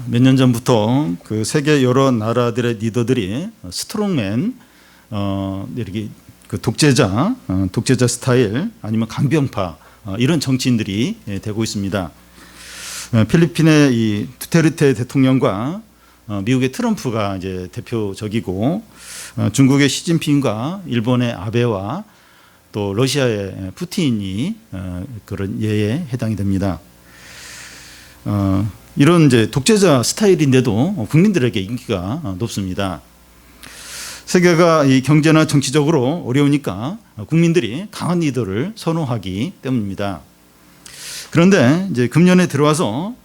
몇 년 전부터 그 세계 여러 나라들의 리더들이 스트롱맨, 이렇게 그 독재자 스타일 아니면 강병파 이런 정치인들이 되고 있습니다. 필리핀의 이 두테르테 대통령과 미국의 트럼프가 이제 대표적이고, 중국의 시진핑과 일본의 아베와 또 러시아의 푸틴이 그런 예에 해당이 됩니다. 이런 이제 독재자 스타일인데도 국민들에게 인기가 높습니다. 세계가 이 경제나 정치적으로 어려우니까 국민들이 강한 리더를 선호하기 때문입니다. 그런데 이제 금년에 들어와서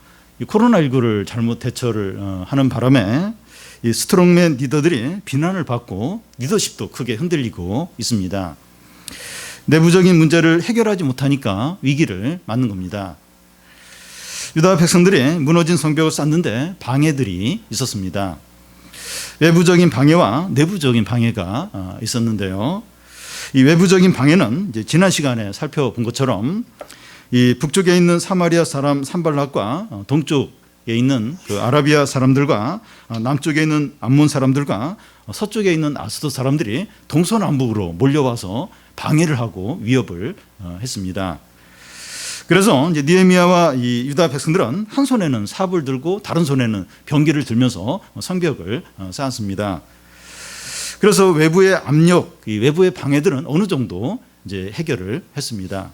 이 코로나19를 잘못 대처를 하는 바람에 이 스트롱맨 리더들이 비난을 받고 리더십도 크게 흔들리고 있습니다. 내부적인 문제를 해결하지 못하니까 위기를 맞는 겁니다. 유다 백성들이 무너진 성벽을 쌓는데 방해들이 있었습니다. 외부적인 방해와 내부적인 방해가 있었는데요. 이 외부적인 방해는 이제 지난 시간에 살펴본 것처럼 이 북쪽에 있는 사마리아 사람 산발락과 동쪽에 있는 그 아라비아 사람들과 남쪽에 있는 암몬 사람들과 서쪽에 있는 아스도 사람들이 동서남북으로 몰려와서 방해를 하고 위협을 했습니다. 그래서 이제 느헤미야와 이 유다 백성들은 한 손에는 삽을 들고 다른 손에는 병기를 들면서 성벽을 쌓았습니다. 그래서 외부의 압력, 이 외부의 방해들은 어느 정도 이제 해결을 했습니다.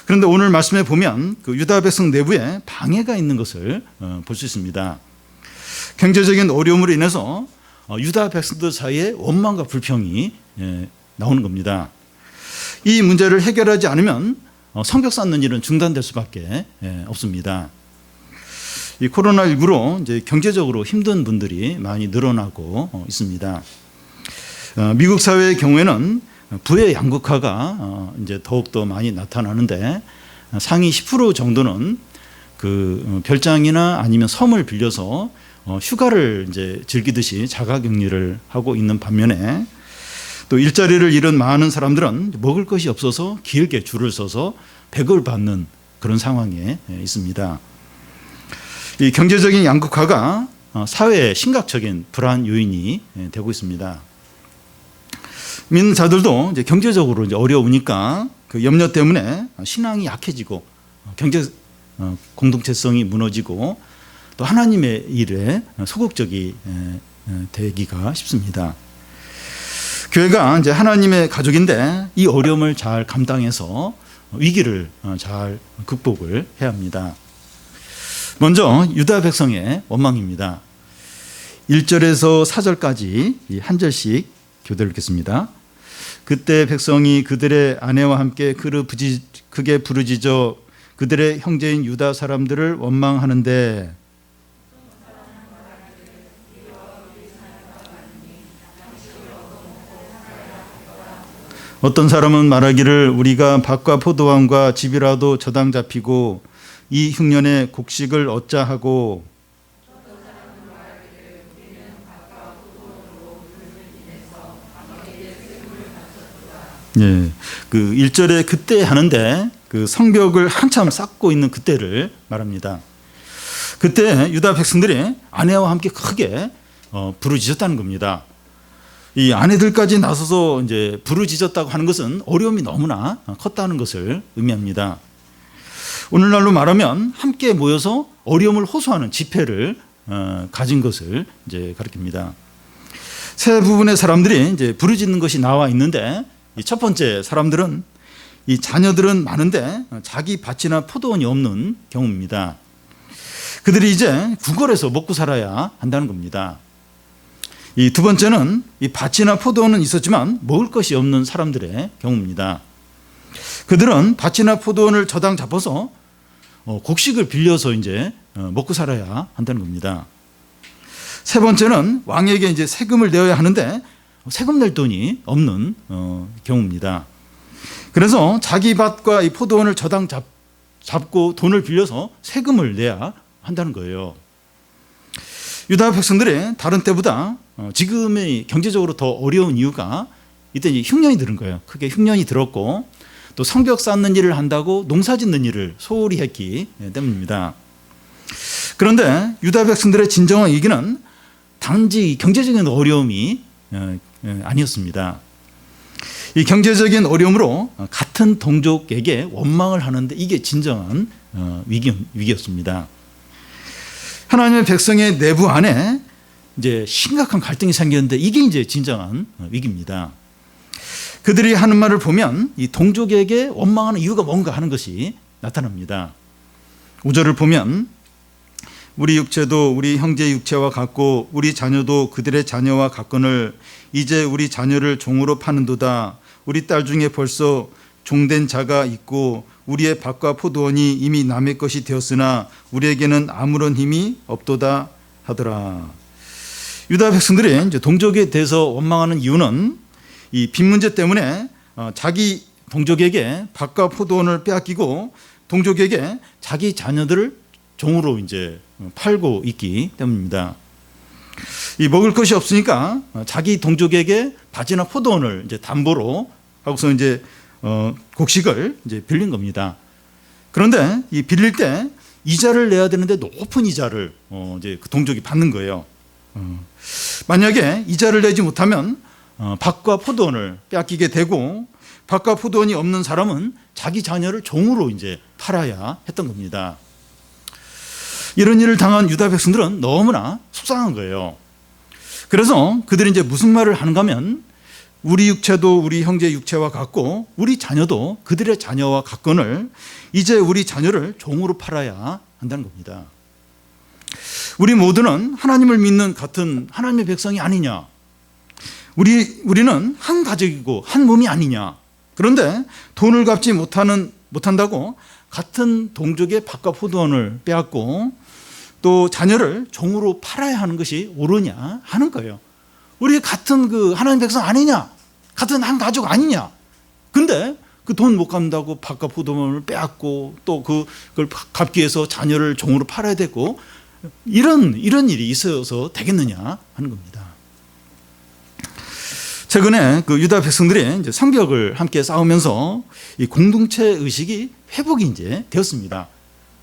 그런데 오늘 말씀에 보면 그 유다 백성 내부에 방해가 있는 것을 볼 수 있습니다. 경제적인 어려움으로 인해서 유다 백성들 사이에 원망과 불평이 나오는 겁니다. 이 문제를 해결하지 않으면 성벽 쌓는 일은 중단될 수밖에 없습니다. 이 코로나19로 이제 경제적으로 힘든 분들이 많이 늘어나고 있습니다. 미국 사회의 경우에는 부의 양극화가 이제 더욱더 많이 나타나는데, 상위 10% 정도는 그 별장이나 아니면 섬을 빌려서 휴가를 이제 즐기듯이 자가격리를 하고 있는 반면에, 또 일자리를 잃은 많은 사람들은 먹을 것이 없어서 길게 줄을 서서 백을 받는 그런 상황에 있습니다. 이 경제적인 양극화가 사회의 심각적인 불안 요인이 되고 있습니다. 믿는 자들도 이제 경제적으로 이제 어려우니까 그 염려 때문에 신앙이 약해지고 경제 공동체성이 무너지고 또 하나님의 일에 소극적이 되기가 쉽습니다. 교회가 이제 하나님의 가족인데 이 어려움을 잘 감당해서 위기를 잘 극복을 해야 합니다. 먼저 유다 백성의 원망입니다. 1절에서 4절까지 한 절씩 교대를 읽겠습니다. 그때 백성이 그들의 아내와 함께 크게 부르짖어 그들의 형제인 유다 사람들을 원망하는데, 어떤 사람은 말하기를 우리가 밭과 포도원과 집이라도 저당 잡히고 이 흉년에 곡식을 얻자 하고, 그 1절에 그때 하는데 그 성벽을 한참 쌓고 있는 그때를 말합니다. 그때 유다 백성들이 아내와 함께 크게 부르짖었다는 겁니다. 이 아내들까지 나서서 이제 부르짖었다고 하는 것은 어려움이 너무나 컸다는 것을 의미합니다. 오늘날로 말하면 함께 모여서 어려움을 호소하는 집회를 가진 것을 이제 가리킵니다. 세 부분의 사람들이 이제 부르짖는 것이 나와 있는데, 이 첫 번째 사람들은 이 자녀들은 많은데 자기 밭이나 포도원이 없는 경우입니다. 그들이 이제 구걸해서 먹고 살아야 한다는 겁니다. 이 두 번째는 이 밭이나 포도원은 있었지만 먹을 것이 없는 사람들의 경우입니다. 그들은 밭이나 포도원을 저당 잡아서 곡식을 빌려서 이제 먹고 살아야 한다는 겁니다. 세 번째는 왕에게 이제 세금을 내어야 하는데 세금 낼 돈이 없는 경우입니다. 그래서 자기 밭과 이 포도원을 저당 잡고 돈을 빌려서 세금을 내야 한다는 거예요. 유다 백성들이 다른 때보다 지금의 경제적으로 더 어려운 이유가 이때 이제 흉년이 들은 거예요. 크게 흉년이 들었고 또 성벽 쌓는 일을 한다고 농사 짓는 일을 소홀히 했기 때문입니다. 그런데 유다 백성들의 진정한 위기는 단지 경제적인 어려움이 아니었습니다. 이 경제적인 어려움으로 같은 동족에게 원망을 하는데 이게 진정한 위기였습니다. 하나님의 백성의 내부 안에 이제 심각한 갈등이 생겼는데 이게 이제 진정한 위기입니다. 그들이 하는 말을 보면 이 동족에게 원망하는 이유가 뭔가 하는 것이 나타납니다. 5절을 보면 우리 육체도 우리 형제 육체와 같고 우리 자녀도 그들의 자녀와 같거늘 이제 우리 자녀를 종으로 파는도다. 우리 딸 중에 벌써 종된 자가 있고 우리의 밭과 포도원이 이미 남의 것이 되었으나 우리에게는 아무런 힘이 없도다 하더라. 유다 백성들이 이제 동족에 대해서 원망하는 이유는 이 빚 문제 때문에 자기 동족에게 밭과 포도원을 빼앗기고 동족에게 자기 자녀들을 종으로 이제 팔고 있기 때문입니다. 이 먹을 것이 없으니까 자기 동족에게 밭이나 포도원을 이제 담보로 하고서 이제 곡식을 이제 빌린 겁니다. 그런데 이 빌릴 때 이자를 내야 되는데 높은 이자를 이제 그 동족이 받는 거예요. 만약에 이자를 내지 못하면 밭과 포도원을 빼앗기게 되고 밭과 포도원이 없는 사람은 자기 자녀를 종으로 이제 팔아야 했던 겁니다. 이런 일을 당한 유다 백성들은 너무나 속상한 거예요. 그래서 그들이 이제 무슨 말을 하는가 하면 우리 육체도 우리 형제 육체와 같고 우리 자녀도 그들의 자녀와 같거늘 이제 우리 자녀를 종으로 팔아야 한다는 겁니다. 우리 모두는 하나님을 믿는 같은 하나님의 백성이 아니냐. 우리는 한 가족이고 한 몸이 아니냐. 그런데 돈을 갚지 못한다고 같은 동족의 밭과 포도원을 빼앗고 또 자녀를 종으로 팔아야 하는 것이 옳으냐 하는 거예요. 우리 같은 그 하나님 백성 아니냐? 같은 한 가족 아니냐? 근데 그 돈 못 갚는다고 밭과 포도원을 빼앗고 또 그걸 갚기 위해서 자녀를 종으로 팔아야 되고 이런 일이 있어서 되겠느냐 하는 겁니다. 최근에 그 유다 백성들이 이제 성벽을 함께 싸우면서 이 공동체 의식이 회복이 이제 되었습니다.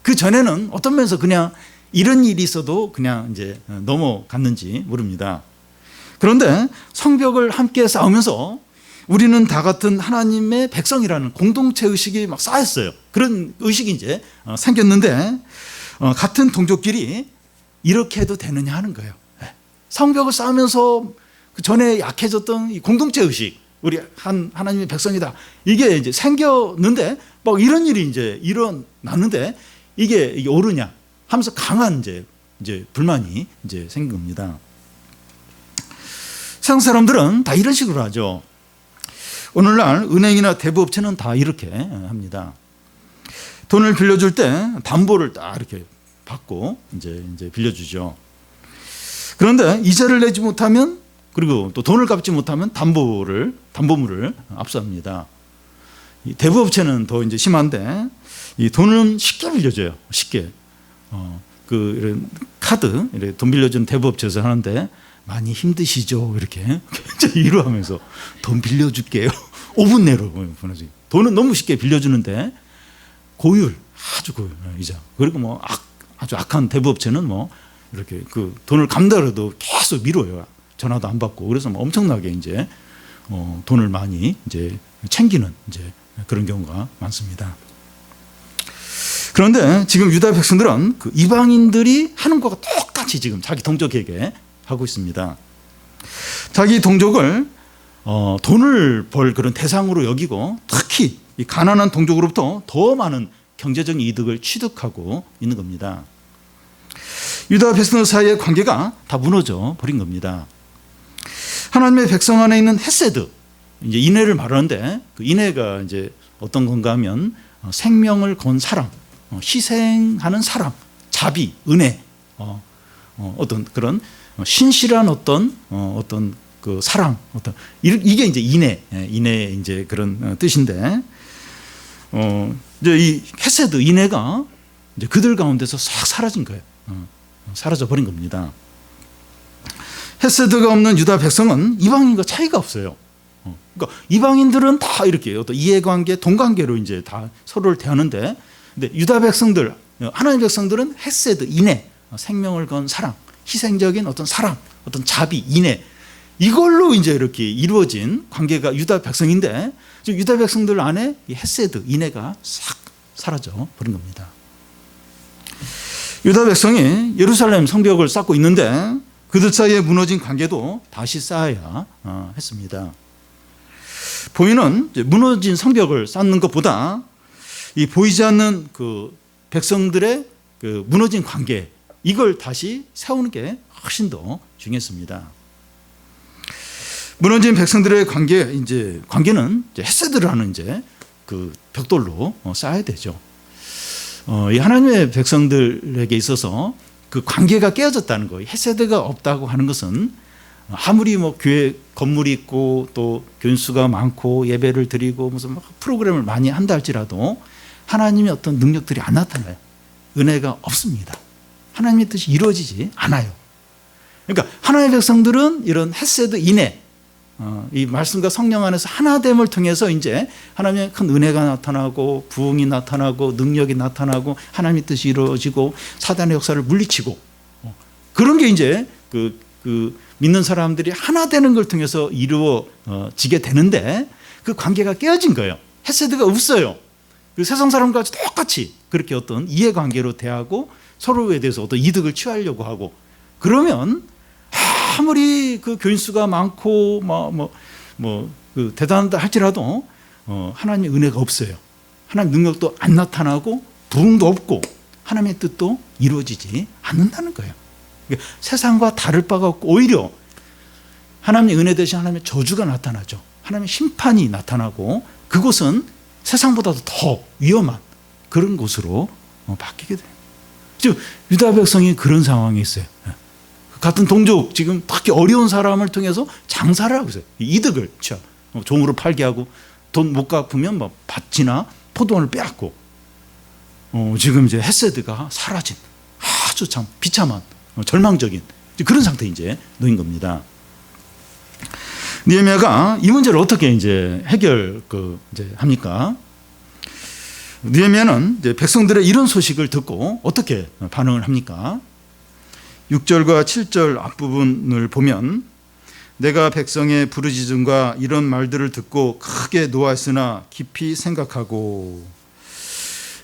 그 전에는 어떤 면에서 그냥 이런 일이 있어도 그냥 이제 넘어갔는지 모릅니다. 그런데 성벽을 함께 싸우면서 우리는 다 같은 하나님의 백성이라는 공동체 의식이 막 쌓였어요. 그런 의식이 이제 생겼는데 같은 동족끼리 이렇게 해도 되느냐 하는 거예요. 성벽을 쌓으면서 그 전에 약해졌던 이 공동체 의식, 우리 하나님의 백성이다. 이게 이제 생겼는데 막 이런 일이 이제 일어났는데 이게 옳으냐 하면서 강한 이제 불만이 이제 생긴 겁니다. 세상 사람들은 다 이런 식으로 하죠. 오늘날 은행이나 대부업체는 다 이렇게 합니다. 돈을 빌려줄 때 담보를 딱 이렇게 받고 이제 빌려주죠. 그런데 이자를 내지 못하면 그리고 또 돈을 갚지 못하면 담보물을 압수합니다. 이 대부업체는 더 이제 심한데 이 돈은 쉽게 빌려줘요. 쉽게. 이런 카드, 이렇게 돈 빌려주는 대부업체에서 하는데 많이 힘드시죠? 이렇게 위로하면서 돈 빌려줄게요. 5분 내로 보내지. 돈은 너무 쉽게 빌려주는데 고율, 아주 고율 이자. 그리고 뭐 아주 악한 대부업체는 뭐 이렇게 그 돈을 갚는다고 계속 미뤄요. 전화도 안 받고 그래서 뭐 엄청나게 이제 돈을 많이 이제 챙기는 이제 그런 경우가 많습니다. 그런데 지금 유다 백성들은 그 이방인들이 하는 것과 똑같이 지금 자기 동족에게 하고 있습니다. 자기 동족을 돈을 벌 그런 대상으로 여기고 특히 이 가난한 동족으로부터 더 많은 경제적 이득을 취득하고 있는 겁니다. 유다 백성들 사이의 관계가 다 무너져 버린 겁니다. 하나님의 백성 안에 있는 헤세드, 이제 인애를 말하는데 그 인애가 이제 어떤 건가 하면 생명을 건 사랑, 희생하는 사랑, 자비, 은혜, 어떤 그런 신실한 어떤 그 사랑, 이게 이제 인애 이제 그런 뜻인데, 이제 이 헤세드 인애가 이제 그들 가운데서 싹 사라진 거예요. 사라져 버린 겁니다. 헤세드가 없는 유다 백성은 이방인과 차이가 없어요. 그러니까 이방인들은 다 이렇게 어떤 이해관계, 동관계로 이제 다 서로를 대하는데, 근데 유다 백성들, 하나님 백성들은 헤세드, 인애, 생명을 건 사랑, 희생적인 어떤 사랑, 어떤 자비, 인애, 이걸로 이제 이렇게 이루어진 관계가 유다 백성인데, 지금 유다 백성들 안에 이 헤세드, 인애가 싹 사라져 버린 겁니다. 유다 백성이 예루살렘 성벽을 쌓고 있는데 그들 사이에 무너진 관계도 다시 쌓아야 했습니다. 보이는 무너진 성벽을 쌓는 것보다 이 보이지 않는 그 백성들의 그 무너진 관계, 이걸 다시 세우는 게 훨씬 더 중요했습니다. 무너진 백성들의 관계는 헤세드라는 그 벽돌로 쌓아야 되죠. 이 하나님의 백성들에게 있어서 그 관계가 깨어졌다는 거, 헤세드가 없다고 하는 것은 아무리 교회 건물이 있고 또 교인수가 많고 예배를 드리고 무슨 프로그램을 많이 한다 할지라도 하나님의 어떤 능력들이 안 나타나요. 은혜가 없습니다. 하나님의 뜻이 이루어지지 않아요. 그러니까 하나님의 백성들은 이런 헤세드, 인애, 이 말씀과 성령 안에서 하나됨을 통해서 이제 하나님의 큰 은혜가 나타나고 부흥이 나타나고 능력이 나타나고 하나님의 뜻이 이루어지고 사단의 역사를 물리치고, 그런 게 이제 그 믿는 사람들이 하나 되는 걸 통해서 이루어지게 되는데, 그 관계가 깨어진 거예요. 헤세드가 없어요. 그 세상 사람과 똑같이 그렇게 어떤 이해관계로 대하고 서로에 대해서 어떤 이득을 취하려고 하고, 그러면 아무리 그 교인 수가 많고 그 대단하다 할지라도 하나님의 은혜가 없어요. 하나님 능력도 안 나타나고 부흥도 없고 하나님의 뜻도 이루어지지 않는다는 거예요. 그러니까 세상과 다를 바가 없고 오히려 하나님의 은혜 대신 하나님의 저주가 나타나죠. 하나님의 심판이 나타나고 그곳은 세상보다도 더 위험한 그런 곳으로 바뀌게 돼요. 즉 유다 백성이 그런 상황에 있어요. 같은 동족, 지금 특히 어려운 사람을 통해서 장사를 하고 있어요. 이득을 취하고 종으로 팔게 하고 돈 못 갚으면 밭이나 포도원을 빼앗고, 지금 이제 헤세드가 사라진 아주 참 비참한 절망적인 그런 상태에 이제 놓인 겁니다. 느헤미야가 이 문제를 어떻게 이제 합니까? 느헤미야는 이제 백성들의 이런 소식을 듣고 어떻게 반응을 합니까? 6절과 7절 앞부분을 보면, 내가 백성의 부르짖음과 이런 말들을 듣고 크게 노하였으나 깊이 생각하고.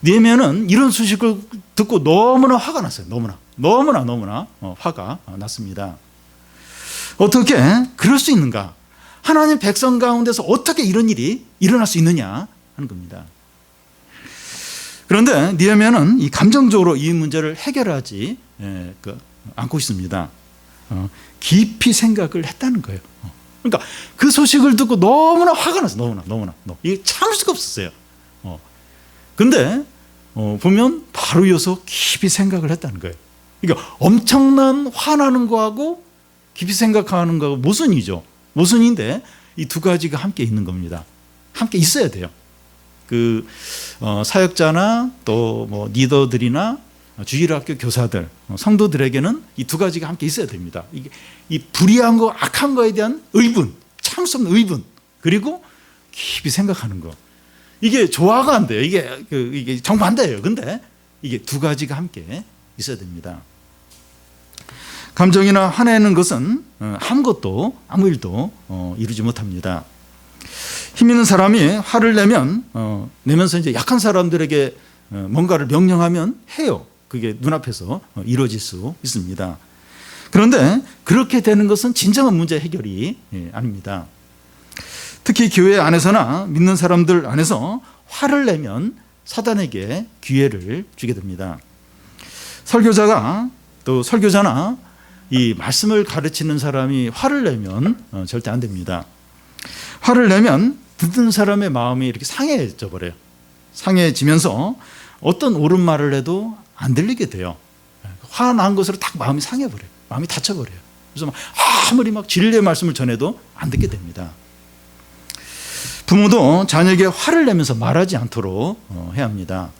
느헤미야는 이런 소식을 듣고 너무나 화가 났어요. 너무나 화가 났습니다. 어떻게 그럴 수 있는가? 하나님 백성 가운데서 어떻게 이런 일이 일어날 수 있느냐 하는 겁니다. 그런데 느헤미야는 이 감정적으로 이 문제를 해결하지 않고 있습니다. 깊이 생각을 했다는 거예요. 그러니까 그 소식을 듣고 너무나 화가 났어요. 너무나. 이게 참을 수가 없었어요. 근데 보면 바로 이어서 깊이 생각을 했다는 거예요. 그러니까 엄청난 화나는 거하고 깊이 생각하는 거하고 모순이죠. 모순인데 이 두 가지가 함께 있는 겁니다. 함께 있어야 돼요. 그 사역자나 또 리더들이나 주일학교 교사들, 성도들에게는 이 두 가지가 함께 있어야 됩니다. 이게 이 불의한 거, 악한 거에 대한 의분, 참을 수 없는 의분, 그리고 깊이 생각하는 거. 이게 조화가 안 돼요. 이게 정반대예요. 근데 이게 두 가지가 함께 있어야 됩니다. 감정이나 화내는 것은 아무것도 아무 일도 이루지 못합니다. 힘 있는 사람이 화를 내면서 이제 약한 사람들에게 뭔가를 명령하면 해요. 그게 눈앞에서 이루어질 수 있습니다. 그런데 그렇게 되는 것은 진정한 문제 해결이 아닙니다. 특히 교회 안에서나 믿는 사람들 안에서 화를 내면 사단에게 기회를 주게 됩니다. 설교자나 이 말씀을 가르치는 사람이 화를 내면 절대 안 됩니다. 화를 내면 듣는 사람의 마음이 이렇게 상해져 버려요. 상해지면서 어떤 옳은 말을 해도 안 들리게 돼요. 화난 것으로 딱 마음이 상해버려요. 마음이 다쳐버려요. 그래서 아무리 진리의 말씀을 전해도 안 듣게 됩니다. 부모도 자녀에게 화를 내면서 말하지 않도록 해야 합니다.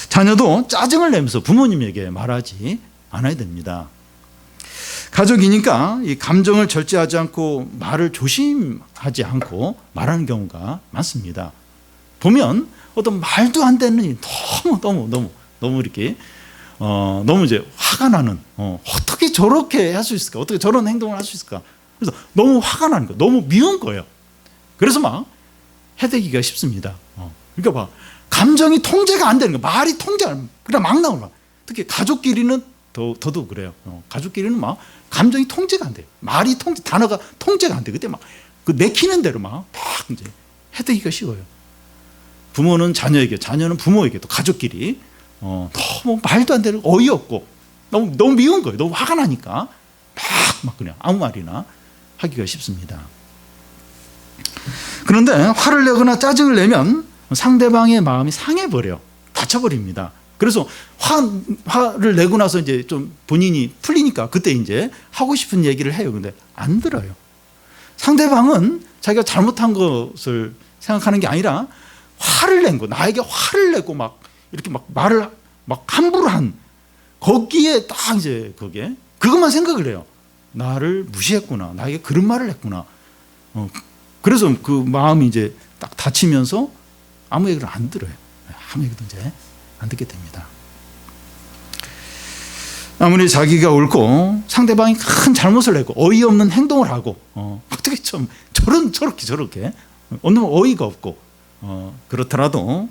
자녀도 짜증을 내면서 부모님에게 말하지 않아야 됩니다. 가족이니까 이 감정을 절제하지 않고 말을 조심하지 않고 말하는 경우가 많습니다. 보면 어떤 말도 안 되는 일, 너무 이렇게 너무 이제 화가 나는, 어떻게 저렇게 할 수 있을까? 어떻게 저런 행동을 할 수 있을까? 그래서 너무 화가 나는 거예요. 너무 미운 거예요. 그래서 막 해대기가 쉽습니다. 그러니까 막 감정이 통제가 안 되는 거예요. 말이 그냥 막 나오는 거예요. 특히 가족끼리는 더더욱 그래요. 가족끼리는 막 감정이 통제가 안 돼요. 단어가 통제가 안 돼. 그때 막 그 내키는 대로 막 이제 해대기가 쉬워요. 부모는 자녀에게, 자녀는 부모에게, 또 가족끼리 너무 말도 안 되는, 어이없고 너무 미운 거예요. 너무 화가 나니까 막 그냥 아무 말이나 하기가 쉽습니다. 그런데 화를 내거나 짜증을 내면 상대방의 마음이 상해버려, 다쳐버립니다. 그래서 화를 내고 나서 이제 좀 본인이 풀리니까 그때 이제 하고 싶은 얘기를 해요. 근데 안 들어요. 상대방은 자기가 잘못한 것을 생각하는 게 아니라 화를 낸 거, 나에게 화를 내고 막 이렇게 막 말을 막 함부로 한, 거기에 딱 이제 그것만 생각을 해요. 나를 무시했구나, 나에게 그런 말을 했구나. 그래서 그 마음이 이제 딱 다치면서 아무 얘기를 안 들어요. 아무 얘기도 이제 안 듣게 됩니다. 아무리 자기가 옳고 상대방이 큰 잘못을 했고 어이없는 행동을 하고 어떻게 좀 저렇게 너무 어이가 없고 그렇더라도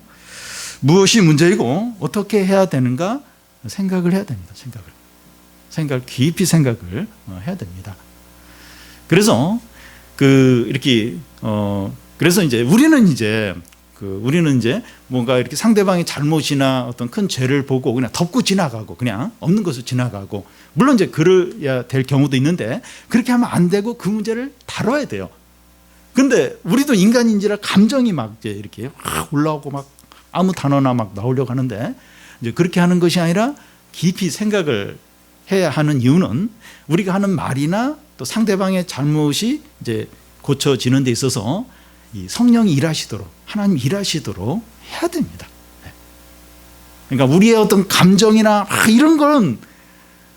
무엇이 문제이고 어떻게 해야 되는가 생각을 해야 됩니다. 깊이 생각을 해야 됩니다. 그래서 그래서 이제 우리는 이제 뭔가 이렇게 상대방의 잘못이나 어떤 큰 죄를 보고 그냥 덮고 지나가고, 그냥 없는 것을 지나가고, 물론 이제 그래야 될 경우도 있는데 그렇게 하면 안 되고 그 문제를 다뤄야 돼요. 근데 우리도 인간인지라 감정이 막 이제 이렇게 확 올라오고 막 아무 단어나 막 나오려고 하는데, 이제 그렇게 하는 것이 아니라 깊이 생각을 해야 하는 이유는 우리가 하는 말이나 또 상대방의 잘못이 이제 고쳐지는 데 있어서 이 성령이 일하시도록, 하나님이 일하시도록 해야 됩니다. 그러니까 우리의 어떤 감정이나 이런 건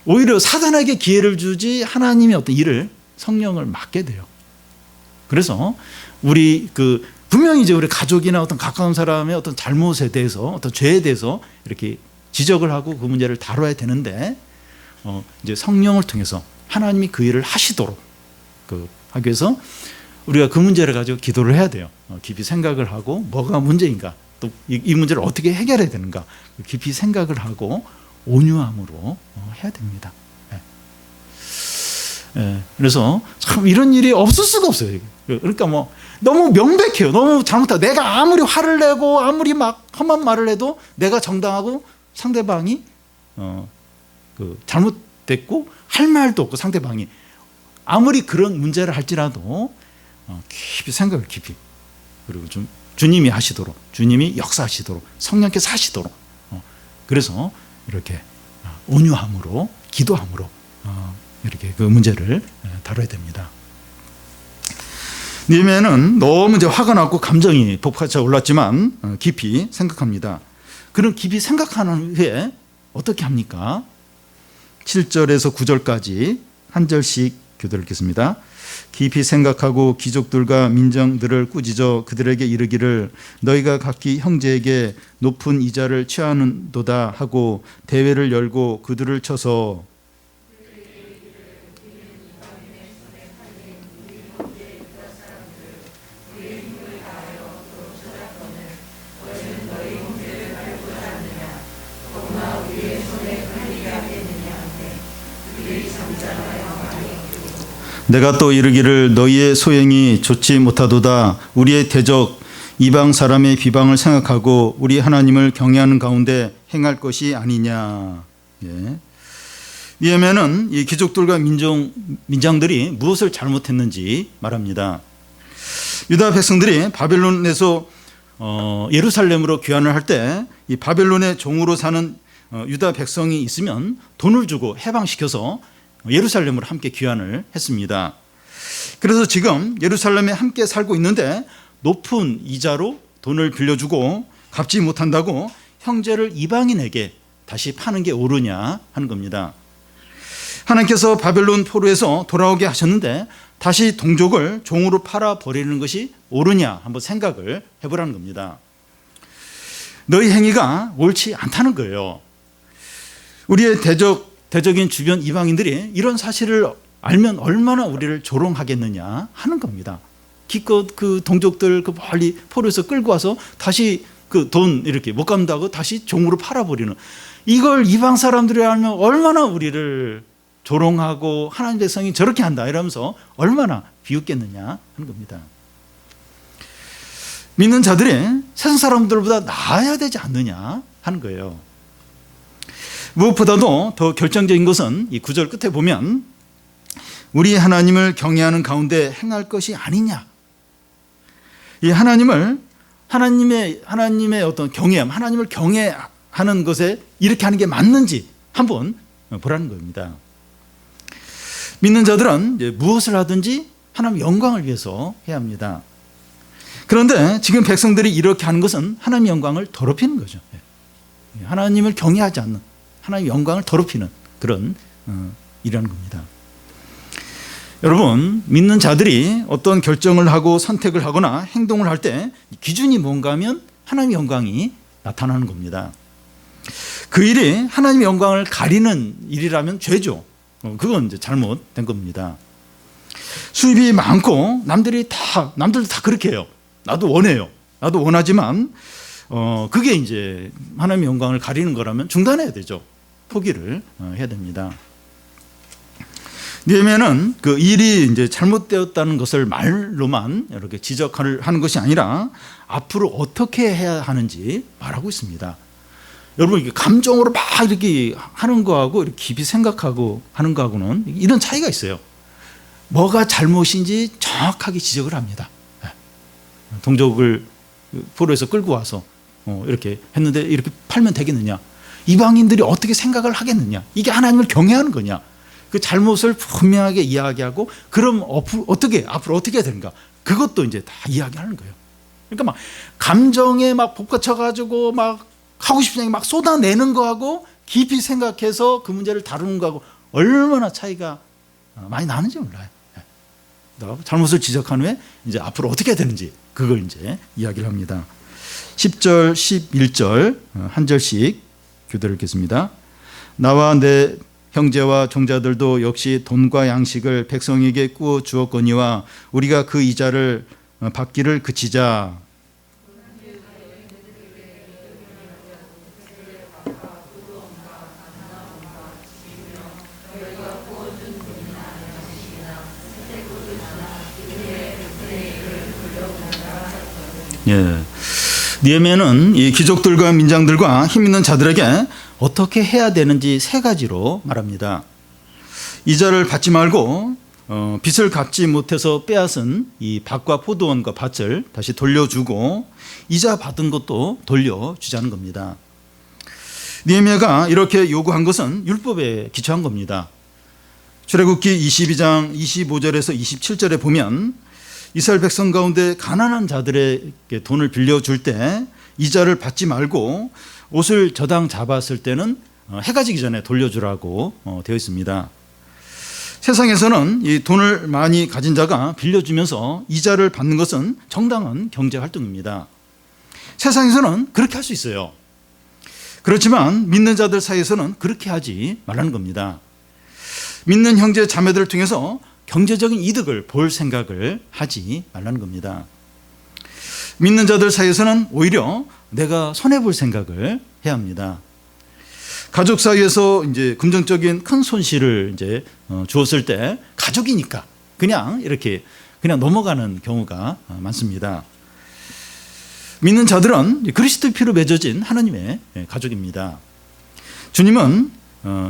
오히려 사단에게 기회를 주지 하나님의 어떤 일을, 성령을 맡게 돼요. 그래서 분명히 이제 우리 가족이나 어떤 가까운 사람의 어떤 잘못에 대해서, 어떤 죄에 대해서 이렇게 지적을 하고 그 문제를 다뤄야 되는데, 이제 성령을 통해서 하나님이 그 일을 하시도록 하기 위해서 우리가 그 문제를 가지고 기도를 해야 돼요. 깊이 생각을 하고 뭐가 문제인가, 또 이 문제를 어떻게 해결해야 되는가 깊이 생각을 하고 온유함으로 해야 됩니다. 그래서 참 이런 일이 없을 수가 없어요. 그러니까 뭐 너무 명백해요. 너무 잘못하고, 내가 아무리 화를 내고 아무리 막 험한 말을 해도 내가 정당하고 상대방이 잘못됐고 할 말도 없고, 상대방이 아무리 그런 문제를 할지라도 깊이 생각을 깊이, 그리고 좀 주님이 하시도록, 주님이 역사하시도록, 성령께서 하시도록, 그래서 이렇게 온유함으로, 기도함으로 이렇게 그 문제를 다뤄야 됩니다. 느헤미야는 너무 이제 화가 났고 감정이 복받쳐 올랐지만 깊이 생각합니다. 그럼 깊이 생각하는 후에 어떻게 합니까? 7절에서 9절까지 한 절씩 교도를 읽겠습니다. 깊이 생각하고 귀족들과 민정들을 꾸짖어 그들에게 이르기를, 너희가 각기 형제에게 높은 이자를 취하는도다 하고 대회를 열고 그들을 쳐서 내가 또 이르기를, 너희의 소행이 좋지 못하도다. 우리의 대적 이방 사람의 비방을 생각하고 우리 하나님을 경외하는 가운데 행할 것이 아니냐. 느헤미야는 이 귀족들과 민장들이 무엇을 잘못했는지 말합니다. 유다 백성들이 바벨론에서 예루살렘으로 귀환을 할 때 이 바벨론의 종으로 사는 유다 백성이 있으면 돈을 주고 해방시켜서 예루살렘으로 함께 귀환을 했습니다. 그래서 지금 예루살렘에 함께 살고 있는데 높은 이자로 돈을 빌려주고 갚지 못한다고 형제를 이방인에게 다시 파는 게 옳으냐 하는 겁니다. 하나님께서 바벨론 포로에서 돌아오게 하셨는데 다시 동족을 종으로 팔아버리는 것이 옳으냐 한번 생각을 해보라는 겁니다. 너희 행위가 옳지 않다는 거예요. 우리의 대적인 주변 이방인들이 이런 사실을 알면 얼마나 우리를 조롱하겠느냐 하는 겁니다. 기껏 그 동족들 그 멀리 포로에서 끌고 와서 다시 그 돈 이렇게 못 갚는다고 다시 종으로 팔아버리는, 이걸 이방 사람들이 알면 얼마나 우리를 조롱하고 하나님 백성이 저렇게 한다 이러면서 얼마나 비웃겠느냐 하는 겁니다. 믿는 자들이 세상 사람들보다 나아야 되지 않느냐 하는 거예요. 무엇보다도 더 결정적인 것은 이 9절 끝에 보면 우리 하나님을 경외하는 가운데 행할 것이 아니냐. 이 하나님의 어떤 경외함, 하나님을 경외하는 것에 이렇게 하는 게 맞는지 한번 보라는 겁니다. 믿는 자들은 이제 무엇을 하든지 하나님의 영광을 위해서 해야 합니다. 그런데 지금 백성들이 이렇게 하는 것은 하나님의 영광을 더럽히는 거죠. 하나님을 경외하지 않는, 하나님의 영광을 더럽히는 그런 일이라는 겁니다. 여러분, 믿는 자들이 어떤 결정을 하고 선택을 하거나 행동을 할 때 기준이 뭔가 하면 하나님의 영광이 나타나는 겁니다. 그 일이 하나님의 영광을 가리는 일이라면 죄죠. 그건 이제 잘못된 겁니다. 수입이 많고 남들도 다 그렇게 해요. 나도 원해요. 나도 원하지만 그게 이제 하나님의 영광을 가리는 거라면 중단해야 되죠. 포기를 해야 됩니다. 느헤미야는 그 일이 이제 잘못되었다는 것을 말로만 이렇게 지적하는 것이 아니라 앞으로 어떻게 해야 하는지 말하고 있습니다. 여러분, 이게 감정으로 막 이렇게 하는 거하고 이렇게 깊이 생각하고 하는 거하고는 이런 차이가 있어요. 뭐가 잘못인지 정확하게 지적을 합니다. 동족을 포로에서 끌고 와서 이렇게 했는데 이렇게 팔면 되겠느냐? 이방인들이 어떻게 생각을 하겠느냐? 이게 하나님을 경외하는 거냐? 그 잘못을 분명하게 이야기하고 그럼 앞으로 어떻게 해야 되는가? 그것도 이제 다 이야기하는 거예요. 그러니까 막 감정에 막 복받쳐가지고 막 하고 싶은 얘기 막 쏟아내는 거하고 깊이 생각해서 그 문제를 다루는 거하고 얼마나 차이가 많이 나는지 몰라요. 잘못을 지적한 후에 이제 앞으로 어떻게 해야 되는지 그걸 이제 이야기를 합니다. 10절, 11절 한 절씩 교대를 읽겠습니다. 나와 내 형제와 종자들도 역시 돈과 양식을 백성에게 꾸어 주었거니와 우리가 그 이자를 받기를 그치자. 예. 느헤미야는 이 귀족들과 민장들과 힘 있는 자들에게 어떻게 해야 되는지 세 가지로 말합니다. 이자를 받지 말고 빚을 갚지 못해서 빼앗은 이 밭과 포도원과 밭을 다시 돌려주고 이자 받은 것도 돌려주자는 겁니다. 느헤미야가 이렇게 요구한 것은 율법에 기초한 겁니다. 출애굽기 22장 25절에서 27절에 보면 이스라엘 백성 가운데 가난한 자들에게 돈을 빌려줄 때 이자를 받지 말고 옷을 저당 잡았을 때는 해가 지기 전에 돌려주라고 되어 있습니다. 세상에서는 이 돈을 많이 가진 자가 빌려주면서 이자를 받는 것은 정당한 경제활동입니다. 세상에서는 그렇게 할 수 있어요. 그렇지만 믿는 자들 사이에서는 그렇게 하지 말라는 겁니다. 믿는 형제 자매들을 통해서 경제적인 이득을 볼 생각을 하지 말라는 겁니다. 믿는 자들 사이에서는 오히려 내가 손해볼 생각을 해야 합니다. 가족 사이에서 이제 금전적인 큰 손실을 이제 주었을 때 가족이니까 그냥 이렇게 그냥 넘어가는 경우가 많습니다. 믿는 자들은 그리스도의 피로 맺어진 하나님의 가족입니다. 주님은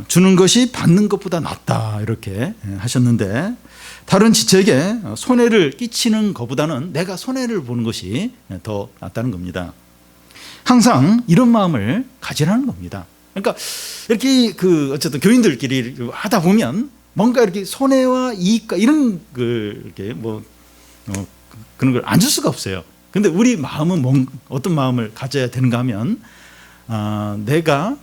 주는 것이 받는 것보다 낫다 이렇게 하셨는데 다른 지체에게 손해를 끼치는 것보다는 내가 손해를 보는 것이 더 낫다는 겁니다. 항상 이런 마음을 가지라는 겁니다. 그러니까 이렇게 어쨌든 교인들끼리 하다 보면 뭔가 이렇게 손해와 이익과 이런 이렇게 그런 걸 안 줄 수가 없어요. 근데 우리 마음은 어떤 마음을 가져야 되는가 하면 내가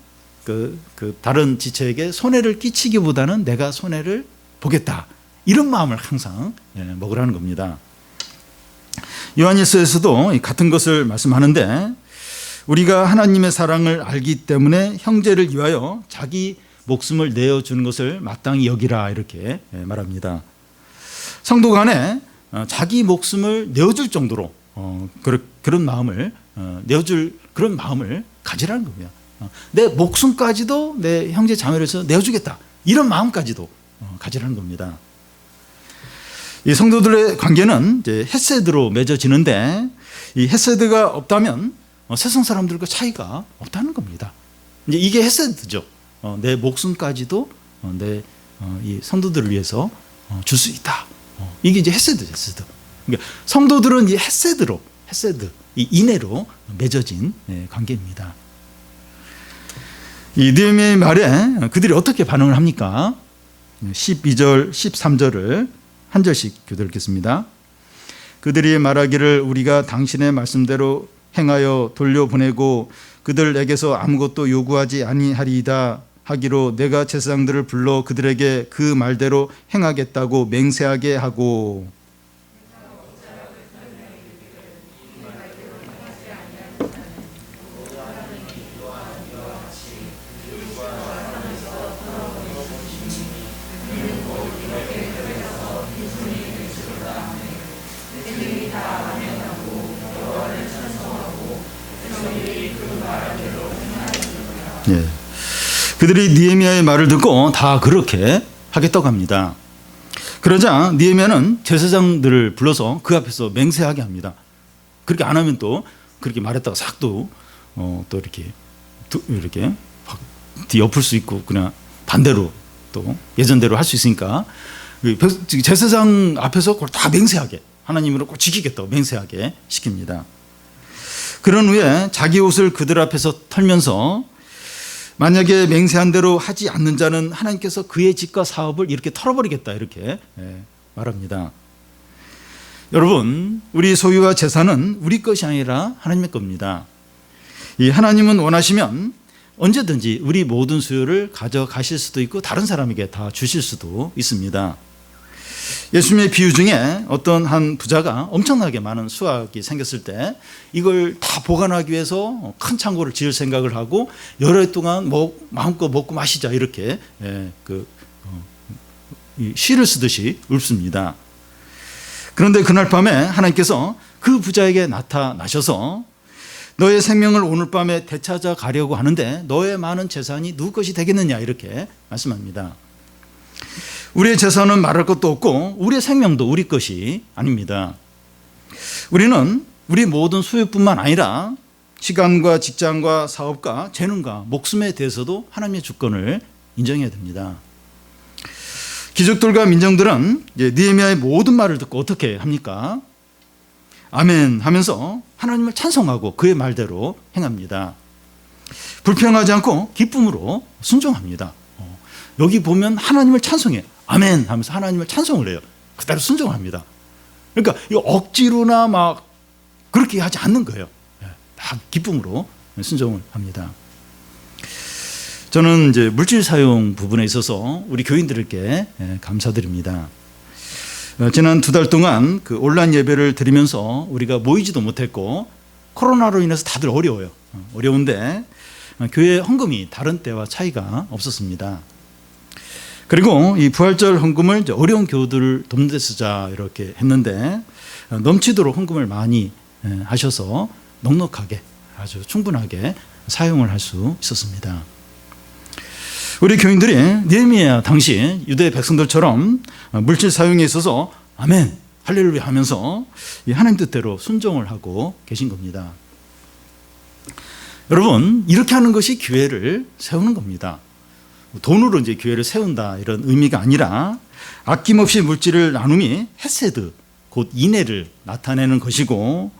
다른 지체에게 손해를 끼치기보다는 내가 손해를 보겠다. 이런 마음을 항상 먹으라는 겁니다. 요한일서에서도 같은 것을 말씀하는데 우리가 하나님의 사랑을 알기 때문에 형제를 위하여 자기 목숨을 내어주는 것을 마땅히 여기라 이렇게 말합니다. 성도 간에 자기 목숨을 내어줄 정도로 그런 마음을 내어줄 그런 마음을 가지라는 겁니다. 내 목숨까지도 내 형제 자매를 위해서 내어주겠다 이런 마음까지도 가지라는 겁니다. 이 성도들의 관계는 이제 헤세드로 맺어지는데 이 헤세드가 없다면 세상 사람들과 차이가 없다는 겁니다. 이제 이게 헤세드죠. 내 목숨까지도 내 이 성도들을 위해서 줄 수 있다. 이게 이제 헤세드죠. 헤세드. 그러니까 성도들은 이 헤세드, 이 인애로 맺어진 관계입니다. 이 느헤미야의 말에 그들이 어떻게 반응을 합니까? 12절, 13절을 한 절씩 교독하겠습니다. 그들이 말하기를 우리가 당신의 말씀대로 행하여 돌려보내고 그들에게서 아무것도 요구하지 아니하리이다 하기로 내가 제사장들을 불러 그들에게 그 말대로 행하겠다고 맹세하게 하고 그들이 느헤미야의 말을 듣고 다 그렇게 하겠다고 합니다. 그러자 느헤미야는 제사장들을 불러서 그 앞에서 맹세하게 합니다. 그렇게 안 하면 또 그렇게 말했다가 싹 또 이렇게 확 뒤엎을 수 있고 그냥 반대로 또 예전대로 할 수 있으니까 제사장 앞에서 그걸 다 맹세하게 하나님으로 꼭 지키겠다고 맹세하게 시킵니다. 그런 후에 자기 옷을 그들 앞에서 털면서 만약에 맹세한 대로 하지 않는 자는 하나님께서 그의 집과 사업을 이렇게 털어버리겠다 이렇게 말합니다. 여러분, 우리 소유와 재산은 우리 것이 아니라 하나님의 겁니다. 이 하나님은 원하시면 언제든지 우리 모든 소유를 가져가실 수도 있고 다른 사람에게 다 주실 수도 있습니다. 예수님의 비유 중에 어떤 한 부자가 엄청나게 많은 수확이 생겼을 때 이걸 다 보관하기 위해서 큰 창고를 지을 생각을 하고 여러 해 동안 마음껏 먹고 마시자 이렇게 시를 쓰듯이 읊습니다. 그런데 그날 밤에 하나님께서 그 부자에게 나타나셔서 너의 생명을 오늘 밤에 되찾아 가려고 하는데 너의 많은 재산이 누구 것이 되겠느냐 이렇게 말씀합니다. 우리의 재산은 말할 것도 없고 우리의 생명도 우리 것이 아닙니다. 우리는 우리 모든 소유뿐만 아니라 시간과 직장과 사업과 재능과 목숨에 대해서도 하나님의 주권을 인정해야 됩니다. 귀족들과 민정들은 느헤미야의 모든 말을 듣고 어떻게 합니까? 아멘 하면서 하나님을 찬송하고 그의 말대로 행합니다. 불평하지 않고 기쁨으로 순종합니다. 여기 보면 하나님을 찬송해요. 아멘 하면서 하나님을 찬송을 해요. 그대로 순종합니다. 그러니까 이거 억지로나 막 그렇게 하지 않는 거예요. 다 기쁨으로 순종을 합니다. 저는 이제 물질 사용 부분에 있어서 우리 교인들에게 감사드립니다. 지난 2달 동안 그 온라인 예배를 드리면서 우리가 모이지도 못했고 코로나로 인해서 다들 어려워요. 어려운데 교회 헌금이 다른 때와 차이가 없었습니다. 그리고 이 부활절 헌금을 이제 어려운 교우들을 돕는 데 쓰자 이렇게 했는데 넘치도록 헌금을 많이 하셔서 넉넉하게 아주 충분하게 사용을 할 수 있었습니다. 우리 교인들이 느헤미야 당시 유대 백성들처럼 물질 사용에 있어서 아멘 할렐루야 하면서 하나님 뜻대로 순종을 하고 계신 겁니다. 여러분, 이렇게 하는 것이 교회를 세우는 겁니다. 돈으로 이제 교회를 세운다 이런 의미가 아니라 아낌없이 물질을 나눔이 헤세드 곧 인애를 나타내는 것이고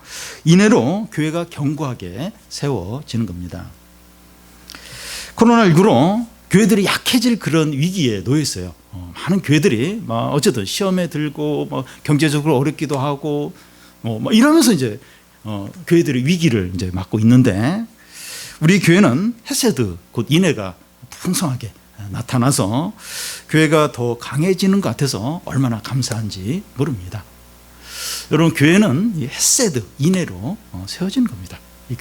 인애로 교회가 견고하게 세워지는 겁니다. 코로나19로 교회들이 약해질 그런 위기에 놓여 있어요. 많은 교회들이 어쨌든 시험에 들고 경제적으로 어렵기도 하고 이러면서 이제 교회들이 위기를 이제 맞고 있는데 우리 교회는 헤세드 곧 인애가 풍성하게 나타나서 교회가 더 강해지는 것 같아서 얼마나 감사한지 모릅니다. 여러분, 교회는 이 헤세드 인애로 세워지는 겁니다. 이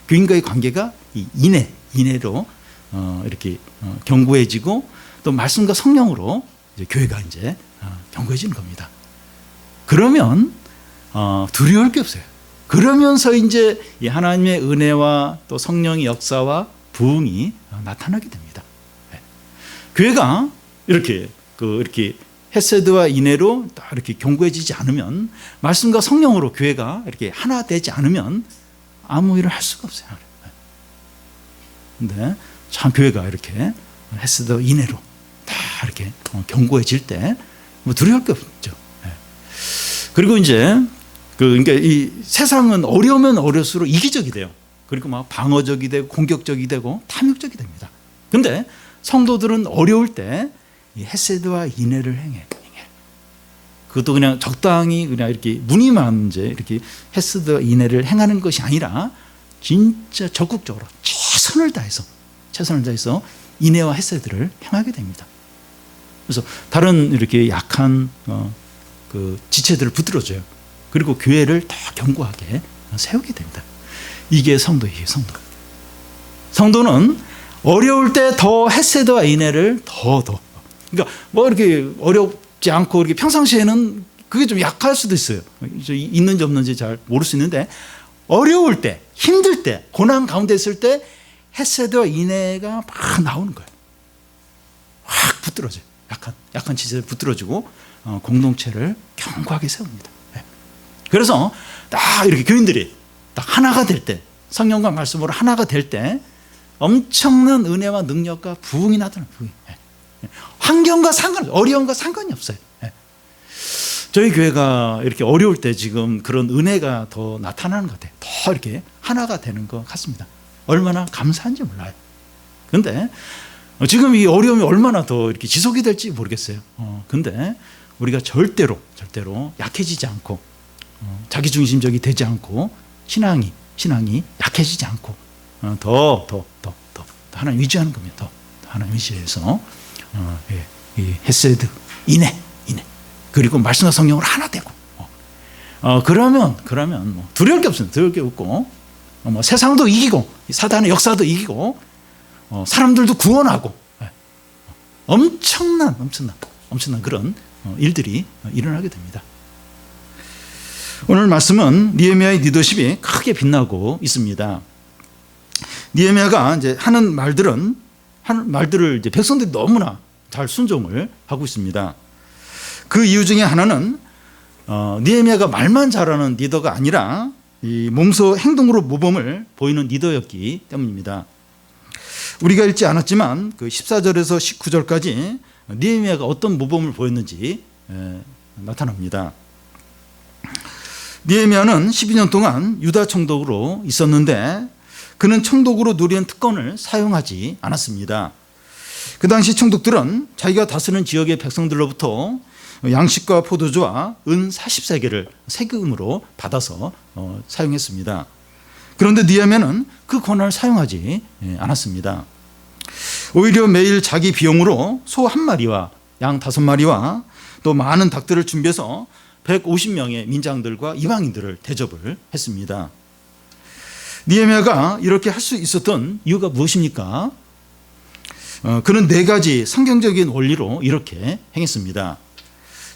교인과의 관계가 이 인애로 이렇게 견고해지고 또 말씀과 성령으로 이제 교회가 이제 견고해지는 겁니다. 그러면 두려울 게 없어요. 그러면서 이제 이 하나님의 은혜와 또 성령의 역사와 부흥이 나타나게 됩니다. 교회가 이렇게 헤세드와 인애로 이렇게 견고해지지 않으면, 말씀과 성령으로 교회가 이렇게 하나 되지 않으면 아무 일을 할 수가 없어요. 근데 참 교회가 이렇게 헤세드와 인애로 다 이렇게 견고해질 때 뭐 두려울 게 없죠. 그리고 이제 그러니까 이 세상은 어려우면 어려울수록 이기적이 돼요. 그리고 막 방어적이 되고 공격적이 되고 탐욕적이 됩니다. 근데 성도들은 어려울 때 이 헤세드와 인애를 행해. 그것도 그냥 적당히 그냥 이렇게 무늬만 이제 이렇게 헤세드와 인애를 행하는 것이 아니라 진짜 적극적으로 최선을 다해서 인애와 헤세드를 행하게 됩니다. 그래서 다른 이렇게 약한 그 지체들을 붙들어줘요. 그리고 교회를 더 견고하게 세우게 됩니다. 이게 성도예요, 성도. 성도는 어려울 때 더 헤세드와 인애를 더. 그러니까 뭐 이렇게 어렵지 않고 이렇게 평상시에는 그게 좀 약할 수도 있어요. 있는지 없는지 잘 모를 수 있는데, 어려울 때, 힘들 때, 고난 가운데 있을 때 헤세드와 인애가 막 나오는 거예요. 확 붙들어져요. 약한 지체를 붙들어주고 공동체를 견고하게 세웁니다. 그래서 딱 이렇게 교인들이 딱 하나가 될 때, 성령과 말씀으로 하나가 될 때 엄청난 은혜와 능력과 부흥이 나타나요. 환경과 어려움과 상관이 없어요. 저희 교회가 이렇게 어려울 때 지금 그런 은혜가 더 나타나는 것 같아요. 더 이렇게 하나가 되는 것 같습니다. 얼마나 감사한지 몰라요. 그런데 지금 이 어려움이 얼마나 더 이렇게 지속이 될지 모르겠어요. 근데 우리가 절대로 약해지지 않고 자기중심적이 되지 않고 신앙이 약해지지 않고 더 하나님 의지하는 겁니다. 더 하나님 의지해서 이 헤세드, 인애 그리고 말씀과 성령으로 하나 되고 그러면 뭐 두려울 게 없습니다. 두려울 게 없고 뭐 세상도 이기고 사단의 역사도 이기고 사람들도 구원하고 엄청난 그런 일들이 일어나게 됩니다. 오늘 말씀은 느헤미야의 리더십이 크게 빛나고 있습니다. 느헤미야가 이제 하는 말들을 이제 백성들이 너무나 잘 순종을 하고 있습니다. 그 이유 중에 하나는 느헤미야가 말만 잘하는 리더가 아니라 이 몸소 행동으로 모범을 보이는 리더였기 때문입니다. 우리가 읽지 않았지만 그 14절에서 19절까지 느헤미야가 어떤 모범을 보였는지 나타납니다. 느헤미야는 12년 동안 유다 총독으로 있었는데 그는 총독으로 누리는 특권을 사용하지 않았습니다. 그 당시 총독들은 자기가 다스리는 지역의 백성들로부터 양식과 포도주와 은 40세겔을 세금으로 받아서 사용했습니다. 그런데 느헤미야는 그 권한을 사용하지 않았습니다. 오히려 매일 자기 비용으로 소 1마리와 양 5마리와 또 많은 닭들을 준비해서 150명의 민장들과 이방인들을 대접을 했습니다. 느헤미야가 이렇게 할 수 있었던 이유가 무엇입니까? 그는 4가지 성경적인 원리로 이렇게 행했습니다.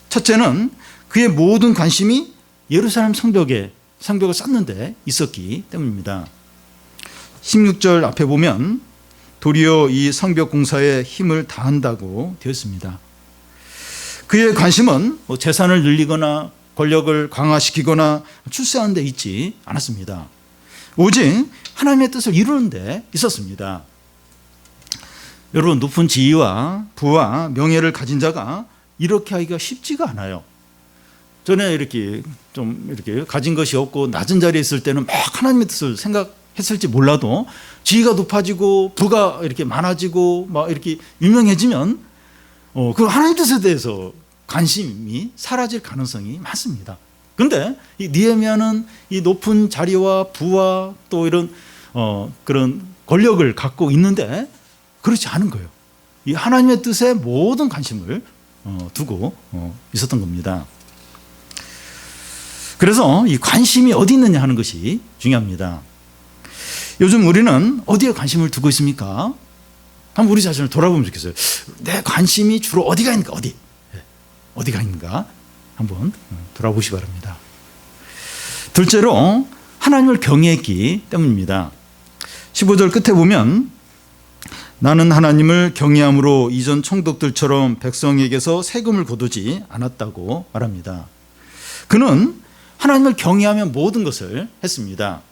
첫째는 그의 모든 관심이 예루살렘 성벽을 쌓는 데 있었기 때문입니다. 16절 앞에 보면 도리어 이 성벽 공사에 힘을 다한다고 되어 있습니다. 그의 관심은 재산을 늘리거나 권력을 강화시키거나 출세하는 데 있지 않았습니다. 오직 하나님의 뜻을 이루는 데 있었습니다. 여러분, 높은 지위와 부와 명예를 가진 자가 이렇게 하기가 쉽지가 않아요. 전에 이렇게 가진 것이 없고 낮은 자리에 있을 때는 막 하나님의 뜻을 생각했을지 몰라도 지위가 높아지고 부가 이렇게 많아지고 막 이렇게 유명해지면 그 하나님 뜻에 대해서 관심이 사라질 가능성이 많습니다. 그런데 이 느헤미야는 이 높은 자리와 부와 또 이런 그런 권력을 갖고 있는데 그렇지 않은 거예요. 이 하나님의 뜻에 모든 관심을 두고 있었던 겁니다. 그래서 이 관심이 어디 있느냐 하는 것이 중요합니다. 요즘 우리는 어디에 관심을 두고 있습니까? 한번 우리 자신을 돌아보면 좋겠어요. 내 관심이 주로 어디가 있는가, 어디가 있는가 한번 돌아보시기 바랍니다. 둘째로 하나님을 경외했기 때문입니다. 15절 끝에 보면 나는 하나님을 경외함으로 이전 총독들처럼 백성에게서 세금을 거두지 않았다고 말합니다. 그는 하나님을 경외하며 모든 것을 했습니다.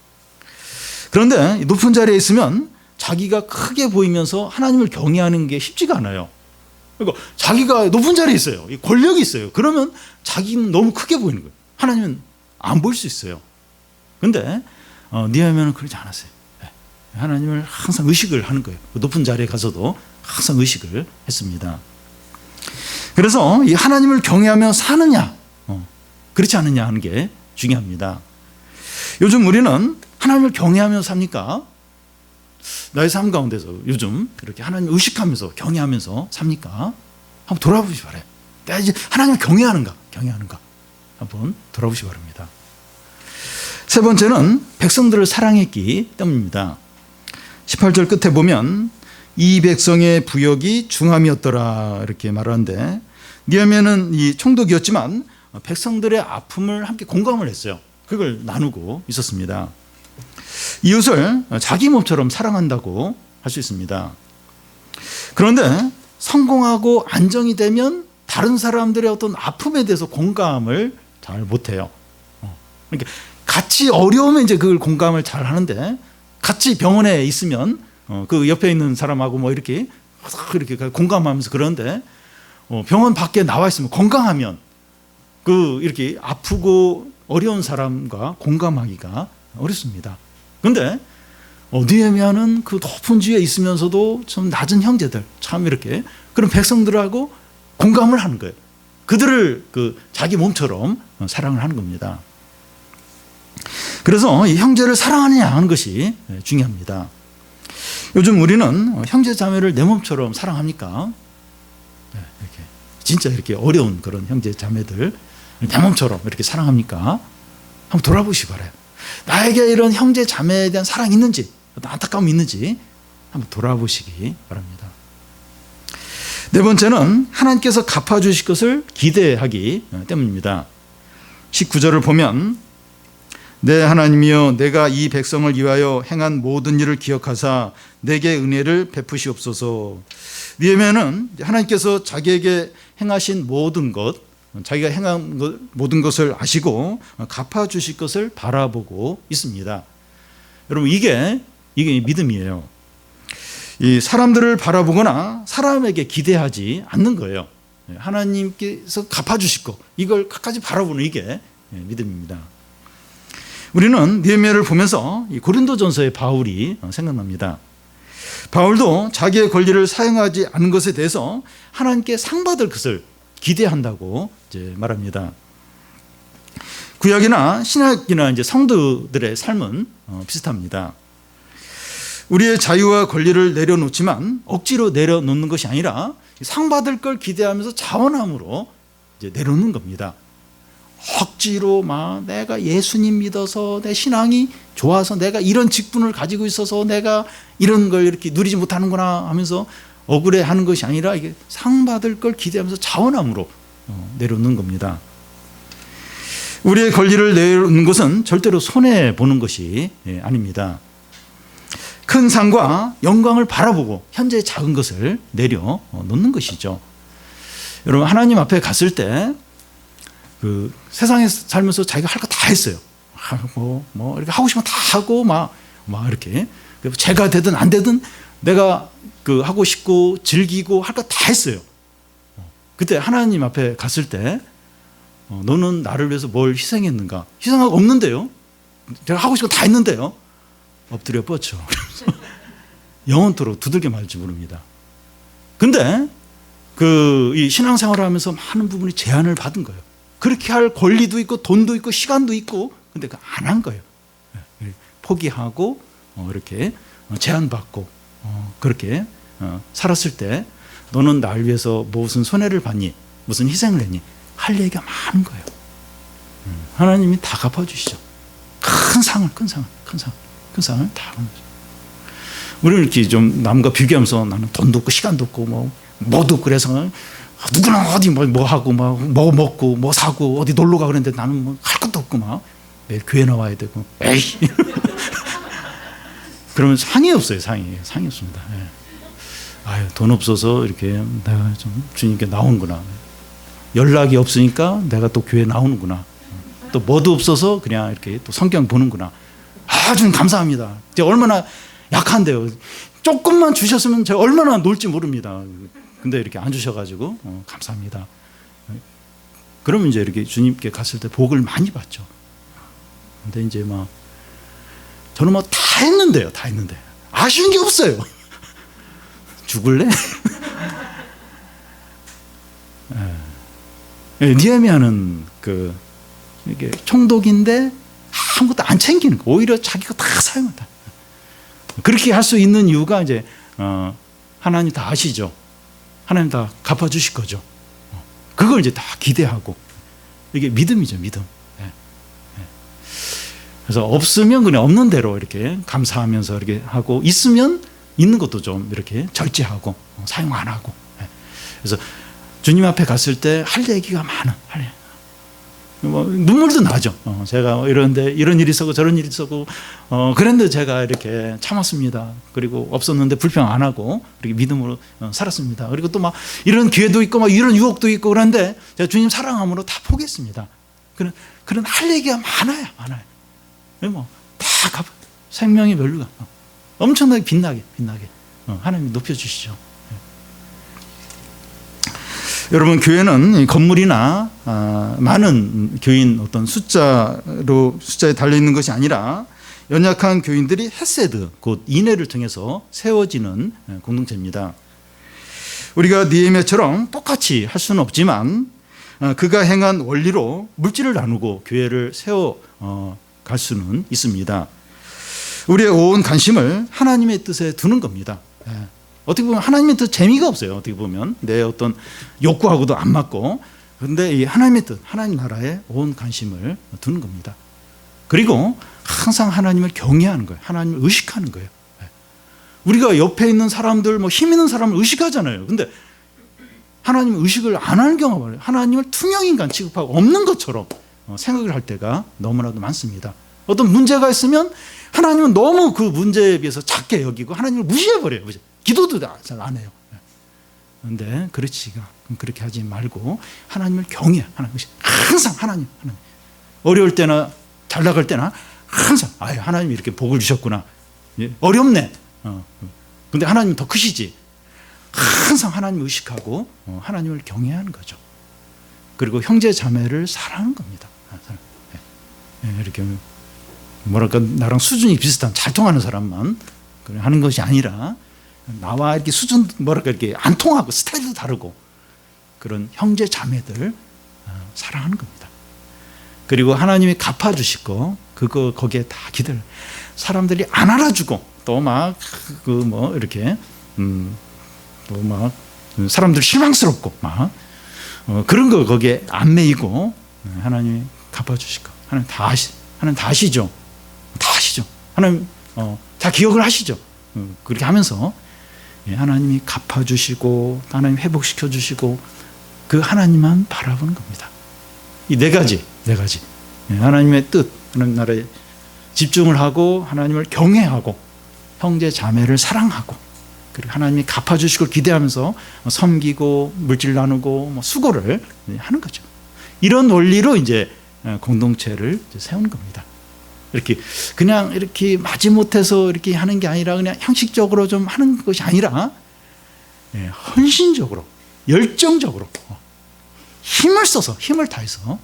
그런데 높은 자리에 있으면 자기가 크게 보이면서 하나님을 경외하는 게 쉽지가 않아요. 그러니까 자기가 높은 자리에 있어요. 권력이 있어요. 그러면 자기는 너무 크게 보이는 거예요. 하나님은 안 보일 수 있어요. 그런데 느헤미야는 그러지 않았어요. 하나님을 항상 의식을 하는 거예요. 높은 자리에 가서도 항상 의식을 했습니다. 그래서 이 하나님을 경외하며 사느냐, 그렇지 않느냐 하는 게 중요합니다. 요즘 우리는 하나님을 경외하며 삽니까? 나의 삶 가운데서 요즘 이렇게 하나님을 의식하면서 경외하면서 삽니까? 한번 돌아보시 바래요. 내가 이제 하나님을 경외하는가 한번 돌아보시 바랍니다. 세 번째는 백성들을 사랑했기 때문입니다. 18절 끝에 보면 이 백성의 부역이 중함이었더라 이렇게 말하는데, 느헤미야는 이 총독이었지만 백성들의 아픔을 함께 공감을 했어요. 그걸 나누고 있었습니다. 이웃을 자기 몸처럼 사랑한다고 할 수 있습니다. 그런데 성공하고 안정이 되면 다른 사람들의 어떤 아픔에 대해서 공감을 잘 못해요. 그러니까 같이 어려우면 이제 그걸 공감을 잘 하는데, 같이 병원에 있으면 그 옆에 있는 사람하고 뭐 이렇게 공감하면서 그러는데, 병원 밖에 나와 있으면 건강하면 그 이렇게 아프고 어려운 사람과 공감하기가 어렵습니다. 그런데 느헤미야는 그 높은 지위에 있으면서도 좀 낮은 형제들, 참 이렇게 그런 백성들하고 공감을 하는 거예요. 그들을 그 자기 몸처럼 사랑을 하는 겁니다. 그래서 이 형제를 사랑하느냐 하는 것이 중요합니다. 요즘 우리는 형제 자매를 내 몸처럼 사랑합니까? 이렇게 진짜 이렇게 어려운 그런 형제 자매들 내 몸처럼 이렇게 사랑합니까? 한번 돌아보시기 바라요. 나에게 이런 형제 자매에 대한 사랑이 있는지, 어떤 안타까움이 있는지 한번 돌아보시기 바랍니다. 네 번째는 하나님께서 갚아주실 것을 기대하기 때문입니다. 19절을 보면 내 하나님이여 내가 이 백성을 위하여 행한 모든 일을 기억하사 내게 은혜를 베푸시옵소서. 느헤미야는 하나님께서 자기에게 행하신 모든 것, 자기가 행한 모든 것을 아시고 갚아주실 것을 바라보고 있습니다. 여러분 이게 믿음이에요. 이 사람들을 바라보거나 사람에게 기대하지 않는 거예요. 하나님께서 갚아주실 것, 이걸 끝까지 바라보는 이게 믿음입니다. 우리는 느헤미야를 보면서 이 고린도전서의 바울이 생각납니다. 바울도 자기의 권리를 사용하지 않은 것에 대해서 하나님께 상받을 것을 기대한다고 이제 말합니다. 구약이나 신약이나 이제 성도들의 삶은 비슷합니다. 우리의 자유와 권리를 내려놓지만 억지로 내려놓는 것이 아니라 상받을 걸 기대하면서 자원함으로 이제 내려놓는 겁니다. 억지로 내가 예수님 믿어서 내 신앙이 좋아서 내가 이런 직분을 가지고 있어서 내가 이런 걸 이렇게 누리지 못하는구나 하면서 억울해하는 것이 아니라 이게 상받을 걸 기대하면서 자원함으로 내려놓는 겁니다. 우리의 권리를 내려놓는 것은 절대로 손해보는 것이 아닙니다. 큰 상과 영광을 바라보고 현재의 작은 것을 내려놓는 것이죠. 여러분 하나님 앞에 갔을 때 그 세상에 살면서 자기가 할 거 다 했어요. 뭐 이렇게 하고 싶으면 다 하고 막 이렇게 죄가 되든 안 되든 내가 그 하고 싶고 즐기고 할 거 다 했어요. 그때 하나님 앞에 갔을 때 너는 나를 위해서 뭘 희생했는가? 희생한 거 없는데요. 제가 하고 싶은 거 다 했는데요. 엎드려 뻗쳐. 영원토록 두들겨 맞을지 모릅니다. 근데 이 신앙생활을 하면서 많은 부분이 제한을 받은 거예요. 그렇게 할 권리도 있고 돈도 있고 시간도 있고, 근데 그 안 한 거예요. 포기하고 이렇게 제한받고 그렇게 살았을 때 너는 날 위해서 무슨 손해를 봤니? 무슨 희생을 했니? 할 얘기가 많은 거예요. 하나님이 다 갚아주시죠. 큰 상을 다 갚아주시죠. 우리는 이렇게 좀 남과 비교하면서 나는 돈도 없고 시간도 없고 뭐도 없고 그래서 누구나 어디 뭐 하고 뭐 먹고 뭐 사고 어디 놀러 가 그랬는데 나는 뭐 할 것도 없고 막 매일 교회 나와야 되고 에이 그러면 상이 없어요. 상이 없습니다. 예. 아유, 돈 없어서 이렇게 내가 좀 주님께 나오는구나. 연락이 없으니까 내가 또 교회 나오는구나. 또 뭐도 없어서 그냥 이렇게 또 성경 보는구나. 아주 감사합니다. 제가 얼마나 약한데요. 조금만 주셨으면 제가 얼마나 놀지 모릅니다. 근데 이렇게 안 주셔가지고 감사합니다. 그러면 이제 이렇게 주님께 갔을 때 복을 많이 받죠. 근데 이제 막 저는 뭐 다 했는데요. 다 했는데 아쉬운 게 없어요. 죽을래? 느헤미야는 이게 총독인데 아무것도 안 챙기는 거. 오히려 자기가 다 사용한다. 그렇게 할 수 있는 이유가 이제 하나님 다 아시죠. 하나님 다 갚아주실 거죠. 그걸 이제 다 기대하고 이게 믿음이죠, 믿음. 그래서 없으면 그냥 없는 대로 이렇게 감사하면서 이렇게 하고 있으면 있는 것도 좀 이렇게 절제하고 사용 안 하고. 그래서 주님 앞에 갔을 때 할 얘기가 많아. 뭐 눈물도 나죠. 제가 이런데 이런 일이 있었고 저런 일이 있었고 그런데 제가 이렇게 참았습니다. 그리고 없었는데 불평 안 하고 이렇게 믿음으로 살았습니다. 그리고 또 막 이런 기회도 있고 막 이런 유혹도 있고 그런데 제가 주님 사랑함으로 다 포기했습니다. 그런 할 얘기가 많아요. 다 생명의 멸류관 엄청나게 빛나게 하나님이 높여주시죠. 여러분, 교회는 건물이나 많은 교인 어떤 숫자에 달려있는 것이 아니라 연약한 교인들이 헤세드, 곧 인애를 통해서 세워지는 공동체입니다. 우리가 느헤미야처럼 똑같이 할 수는 없지만 그가 행한 원리로 물질을 나누고 교회를 세워갈 수는 있습니다. 우리의 온 관심을 하나님의 뜻에 두는 겁니다. 어떻게 보면 하나님의 뜻 재미가 없어요. 어떻게 보면 내 어떤 욕구하고도 안 맞고. 그런데 이 하나님의 뜻, 하나님 나라에 온 관심을 두는 겁니다. 그리고 항상 하나님을 경외하는 거예요. 하나님을 의식하는 거예요. 우리가 옆에 있는 사람들, 힘 있는 사람을 의식하잖아요. 근데 하나님을 의식을 안 하는 경우가 많아요. 하나님을 투명인간 취급하고 없는 것처럼 생각을 할 때가 너무나도 많습니다. 어떤 문제가 있으면 하나님은 너무 그 문제에 비해서 작게 여기고 하나님을 무시해버려요. 기도도 잘 안 해요. 그런데 그렇게 하지 말고 하나님을 경외해. 항상 하나님. 어려울 때나 잘 나갈 때나 항상 하나님이 이렇게 복을 주셨구나. 어렵네. 근데 하나님 더 크시지. 항상 하나님을 의식하고 하나님을 경외하는 거죠. 그리고 형제 자매를 사랑하는 겁니다. 이렇게 뭐랄까 나랑 수준이 비슷한 잘 통하는 사람만 하는 것이 아니라 나와 이렇게 수준 이렇게 안 통하고 스타일도 다르고 그런 형제 자매들 사랑하는 겁니다. 그리고 하나님이 갚아주실 거 거기에 다 기대를 사람들이 안 알아주고 또 막 이렇게 또 막 사람들 실망스럽고 막 그런 거 거기에 안 매이고 하나님이 갚아주실 거 하나님 다 아시죠. 다 아시죠. 하나님 다 기억을 하시죠. 그렇게 하면서 하나님이 갚아주시고 하나님 회복시켜주시고 그 하나님만 바라보는 겁니다. 이 네 가지 하나님의 뜻, 하나님 나라에 집중을 하고 하나님을 경외하고 형제 자매를 사랑하고 그리고 하나님이 갚아주시고 기대하면서 섬기고 물질 나누고 수고를 하는 거죠. 이런 원리로 이제 공동체를 세우는 겁니다. 그냥 이렇게 마지못해서 이렇게 하는 게 아니라 그냥 형식적으로 좀 하는 것이 아니라 헌신적으로 열정적으로 힘을 써서 힘을 다해서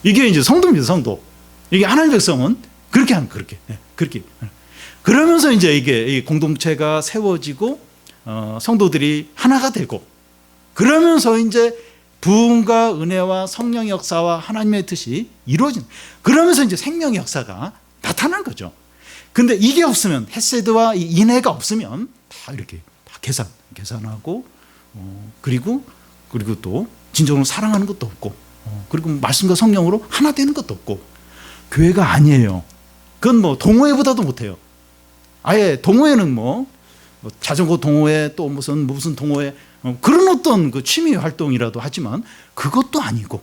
이게 이제 성도입니다. 성도. 이게 하나님의 백성은 그렇게 하는 그렇게 그러면서 이제 이게 공동체가 세워지고 성도들이 하나가 되고 그러면서 이제 부흥과 은혜와 성령의 역사와 하나님의 뜻이 이루어진 그러면서 이제 생명의 역사가 나타난 거죠. 근데 이게 없으면 헤세드와 이 인애가 없으면 다 이렇게 다 계산하고 그리고 또 진정으로 사랑하는 것도 없고 그리고 말씀과 성령으로 하나 되는 것도 없고 교회가 아니에요. 그건 동호회보다도 못해요. 아예 동호회는 뭐 자전거 동호회 또 무슨 동호회 그런 어떤 그 취미 활동이라도 하지만 그것도 아니고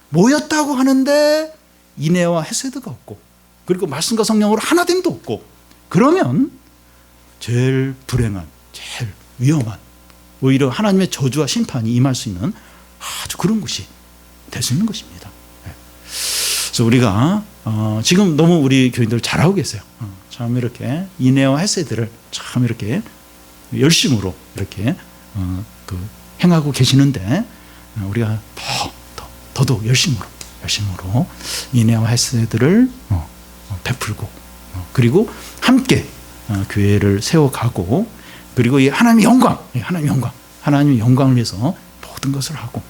모였다고 하는데 인애와 헤세드가 없고 그리고 말씀과 성령으로 하나됨도 없고 그러면 제일 불행한 제일 위험한 오히려 하나님의 저주와 심판이 임할 수 있는 아주 그런 것이 될 수 있는 것입니다. 그래서 우리가 지금 너무 우리 교인들 잘하고 계세요. 참 이렇게 인애와 헤세드를 참 이렇게 열심으로 이렇게 행하고 계시는데 우리가 더더욱 열심으로 인애와 헤세드를 베풀고 그리고 함께 교회를 세워가고 그리고 이 하나님의 영광을 위해서 모든 것을 하고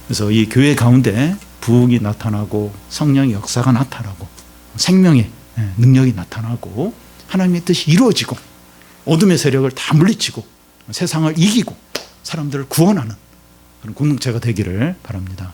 그래서 이 교회 가운데 부흥이 나타나고 성령의 역사가 나타나고 생명의 능력이 나타나고 하나님의 뜻이 이루어지고 어둠의 세력을 다 물리치고 세상을 이기고 사람들을 구원하는 그런 공동체가 되기를 바랍니다.